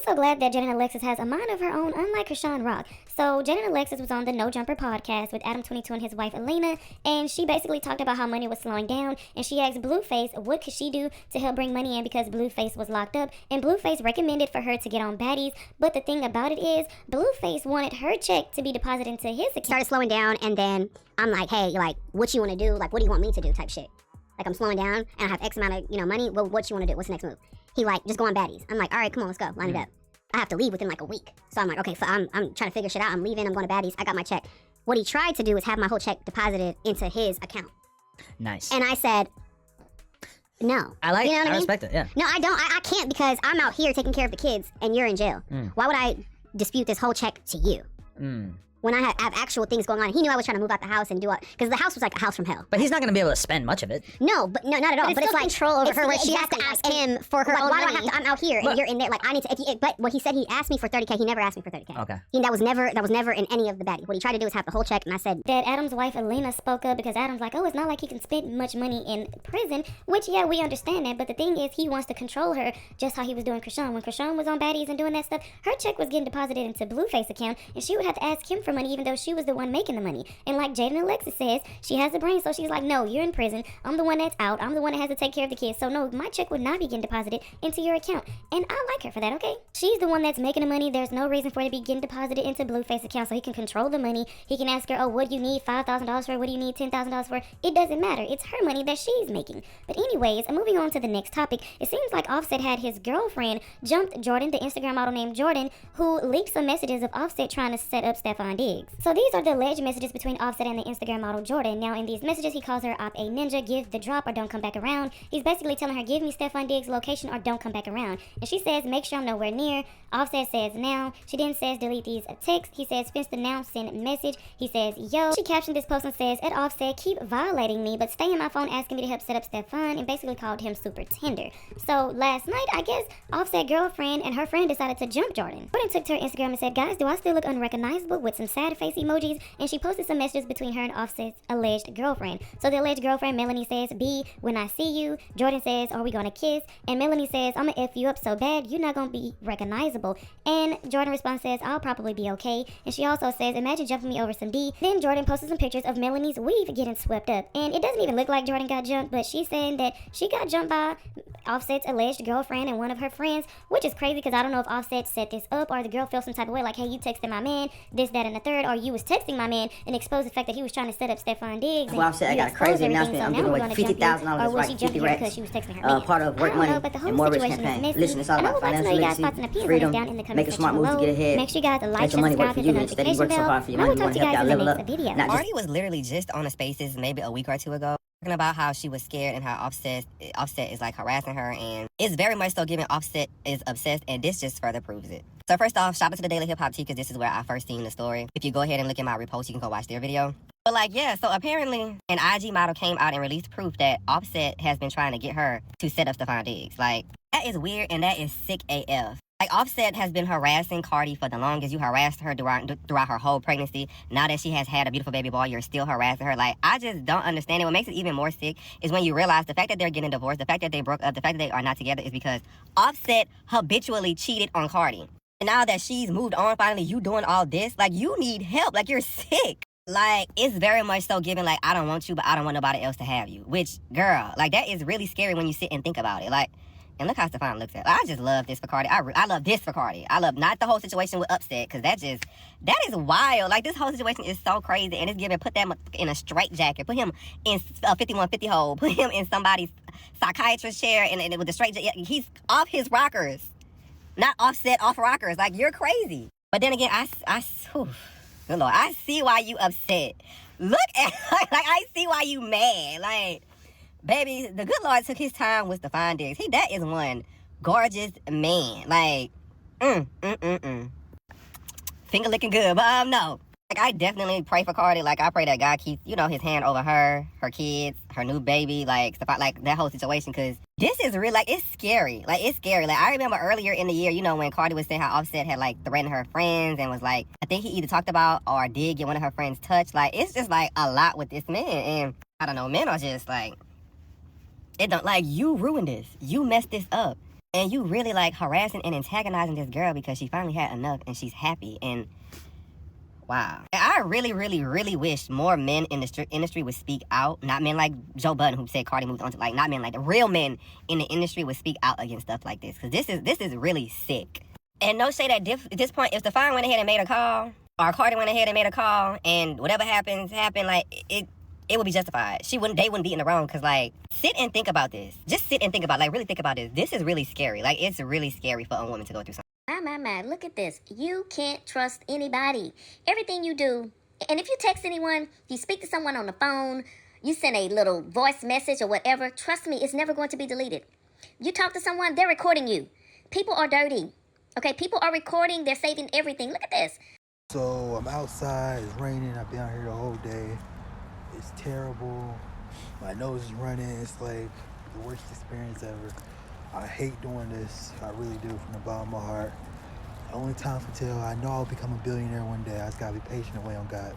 So glad that Jaidyn Alexis has a mind of her own, unlike Krishan Rock. So Jaidyn Alexis was on the No Jumper podcast with Adam22 and his wife Alina, and she basically talked about how money was slowing down, and she asked Blueface what could she do to help bring money in because Blueface was locked up, and Blueface recommended for her to get on Baddies, but the thing about it is, Blueface wanted her check to be deposited into his account. Started slowing down, and then I'm like, hey, like, what you want to do? Like, what do you want me to do type shit? Like, I'm slowing down, and I have X amount of, money. Well, what you want to do? What's the next move? He like, just go on Baddies. I'm like, all right, come on, let's go. Line it up. I have to leave within like a week. So I'm like, okay, so I'm trying to figure shit out. I'm leaving, I'm going to Baddies. I got my check. What he tried to do is have my whole check deposited into his account. Nice. And I said, no. I like it. I mean? respect it, yeah. No, I don't. I can't because I'm out here taking care of the kids and you're in jail. Why would I dispute this whole check to you? When I have actual things going on. He knew I was trying to move out the house and do it, because the house was like a house from hell. But he's not going to be able to spend much of it. No, but no, not at all. But it's like control over her. Where she has to ask him for her own money. Why do I have to? I'm out here and you're in there. Like I need to. But what he said, he asked me for 30K. He never asked me for 30K. Okay. That was never in any of the Baddies. What he tried to do is have the whole check, and I said that Adam's wife Alina spoke up because Adam's like, oh, it's not like he can spend much money in prison. Which yeah, we understand that. But the thing is, he wants to control her, just how he was doing Krishan. When Krishan was on Baddies and doing that stuff, her check was getting deposited into Blueface account, and she would have to ask him for money, even though she was the one making the money. And like Jaidyn Alexis says, she has the brain, so she's like, no, you're in prison. I'm the one that's out. I'm the one that has to take care of the kids. So no, my check would not be getting deposited into your account. And I like her for that, okay? She's the one that's making the money. There's no reason for it to be getting deposited into Blueface account, so he can control the money. He can ask her, oh, what do you need $5,000 for? What do you need $10,000 for? It doesn't matter. It's her money that she's making. But anyways, moving on to the next topic, it seems like Offset had his girlfriend jumped Jordan, the Instagram model named Jordan, who leaked some messages of Offset trying to set up Stefan Diggs. So these are the alleged messages between Offset and the Instagram model Jordan. Now in these messages, he calls her Op a ninja, give the drop or don't come back around. He's basically telling her, give me Stefan Diggs' location or don't come back around. And she says, make sure I'm nowhere near. Offset says now. She then says, delete these texts. He says, fence the now, send message. He says, yo. She captioned this post and says, at Offset, keep violating me, but stay in my phone asking me to help set up Stefan, and basically called him super tender. So last night, I guess, Offset girlfriend and her friend decided to jump Jordan. Jordan took to her Instagram and said, guys, do I still look unrecognizable, with some sad face emojis? And she posted some messages between her and Offset's alleged girlfriend. So the alleged girlfriend, Melanie, says, B, when I see you. Jordan says, are we gonna kiss? And Melanie says, I'm gonna F you up so bad, you're not gonna be recognizable. And Jordan responds, says, I'll probably be okay. And she also says, imagine jumping me over some D. Then Jordan posted some pictures of Melanie's weave getting swept up. And it doesn't even look like Jordan got jumped, but she's saying that she got jumped by Offset's alleged girlfriend and one of her friends, which is crazy because I don't know if Offset set this up or the girl felt some type of way, like, hey, you texted my man, this, that, and the third, or you was texting my man and exposed the fact that he was trying to set up Stefan Diggs. Well, Offset, I got a crazy announcement. I'm giving away $50,000 right, 50 racks, part of work money and more rich campaign. Listen, it's all about financial literacy, freedom, make a smart move to get ahead. Make sure you guys like, let your money work for you instead of work so hard for your money. You want to help y'all level up. Marty was literally just on the Spaces maybe a week or two ago, talking about how she was scared and how Offset is like harassing her, and it's very much so given Offset is obsessed, and this just further proves it. So first off, shout out to the Daily Hip Hop Tea, because this is where I first seen the story. If you go ahead and look at my repost, you can go watch their video. But like, yeah, so apparently an IG model came out and released proof that Offset has been trying to get her to set up Stefan Diggs. Like, that is weird and that is sick AF. Like, Offset has been harassing Cardi for the longest. You harassed her throughout her whole pregnancy. Now that she has had a beautiful baby boy, you're still harassing her. Like, I just don't understand it. What makes it even more sick is when you realize the fact that they're getting divorced, the fact that they broke up, the fact that they are not together is because Offset habitually cheated on Cardi. And now that she's moved on, finally, you doing all this, like, you need help. Like, you're sick. Like, it's very much so given, like, I don't want you, but I don't want nobody else to have you. Which, girl, like, that is really scary when you sit and think about it. Like, and look how Stefan looks at it. I just love this for Cardi. I love this for Cardi. I love not the whole situation with Upset, because that is wild. Like, this whole situation is so crazy, and it's giving, put them in a straitjacket, put him in a 5150 hole, put him in somebody's psychiatrist chair, and with the straitjacket, he's off his rockers. Not Offset off rockers. Like, you're crazy. But then again, good Lord, I see why you upset. Look at, like, I see why you mad. Like, baby, the good Lord took his time with Stefan Diggs. That is one gorgeous man. Like, finger licking good, but no. Like, I definitely pray for Cardi. Like, I pray that God keeps, his hand over her kids, her new baby, like, stuff like that whole situation, because this is real. Like, it's scary. Like, it's scary. Like, I remember earlier in the year, when Cardi was saying how Offset had, like, threatened her friends and was like, I think he either talked about or did get one of her friends touched. Like, it's just, like, a lot with this man. And, I don't know, men are just, like, it don't, like, you ruined this. You messed this up. And you really like harassing and antagonizing this girl because she finally had enough and she's happy. And wow. I really, really, really wish more men in the industry would speak out. Not men like Joe Budden, who said Cardi moved on to, like, not men like the real men in the industry would speak out against stuff like this. Because this is really sick. And no shade at this point, if Stefan went ahead and made a call, or Cardi went ahead and made a call, and whatever happened, like, it would be justified. They wouldn't be in the wrong, because, like, sit and think about this. Just sit and think about, like, really think about this. This is really scary. Like, it's really scary for a woman to go through something. My, look at this. You can't trust anybody. Everything you do, and if you text anyone, you speak to someone on the phone, you send a little voice message or whatever, trust me, it's never going to be deleted. You talk to someone, they're recording you. People are dirty. Okay, people are recording, they're saving everything. Look at this. So I'm outside, it's raining, I've been out here the whole day. It's terrible. My nose is running. It's like the worst experience ever. I hate doing this. I really do, from the bottom of my heart. The only time to tell, I know I'll become a billionaire one day. I just gotta be patient and wait on God.